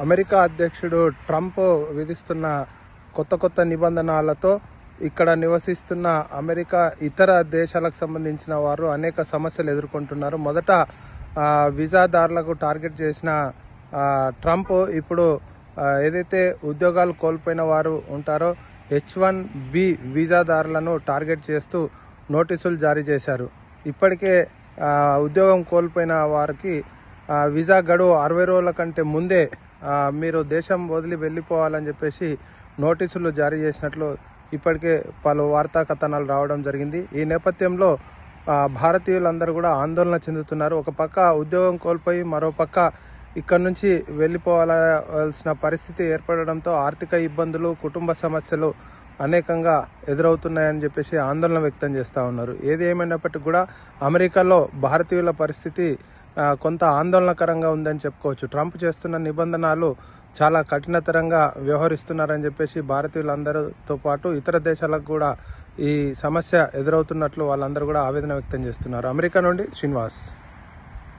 America అధ్యక్షుడు Trump విధిస్తున్న కొత్త నిబంధనలతో ఇక్కడ నివసిస్తున్న అమెరికా ఇతర దేశాలకు సంబంధించిన వారు అనేక సమస్యలు ఎదుర్కొంటున్నారు. మొదట వీసాదారులకు టార్గెట్ చేసిన ట్రంప్ ఇప్పుడు ఏదైతే ఉద్యోగాలు కోల్పోయిన వారు ఉంటారో H1B వీసాదారులను టార్గెట్ చేస్తూ నోటీసులు జారీ చేశారు. ఇప్పటికే ఉద్యోగం కోల్పోయిన వారికి వీసా గడువు 60 రోజుల కంటే ముందే మీరు దేశం వదిలి వెళ్ళిపోవాలని చెప్పేసి నోటీసులు జారీ చేసినట్లు ఇప్పటికే పలు వార్తా కథనాలు రావడం జరిగింది. ఈ నేపథ్యంలో భారతీయులందరూ కూడా ఆందోళన చెందుతున్నారు. ఒక పక్క ఉద్యోగం కోల్పోయి మరో పక్క ఇక్కడ నుంచి వెళ్ళిపోవాల్సిన పరిస్థితి ఏర్పడడంతో ఆర్థిక ఇబ్బందులు, కుటుంబ సమస్యలు అనేకంగా ఎదురవుతున్నాయని చెప్పేసి ఆందోళన వ్యక్తం చేస్తూ ఉన్నారు. ఏది ఏమైనప్పటికీ కూడా అమెరికాలో భారతీయుల పరిస్థితి కొంత ఆందోళనకరంగా ఉందని చెప్పుకోవచ్చు. ట్రంప్ చేస్తున్న నిబంధనలు చాలా కఠినతరంగా వ్యవహరిస్తున్నారని చెప్పేసి భారతీయులందరితో పాటు ఇతర దేశాలకు కూడా ఈ సమస్య ఎదురవుతున్నట్లు వాళ్ళందరూ కూడా ఆవేదన వ్యక్తం చేస్తున్నారు. అమెరికా నుండి శ్రీనివాస్.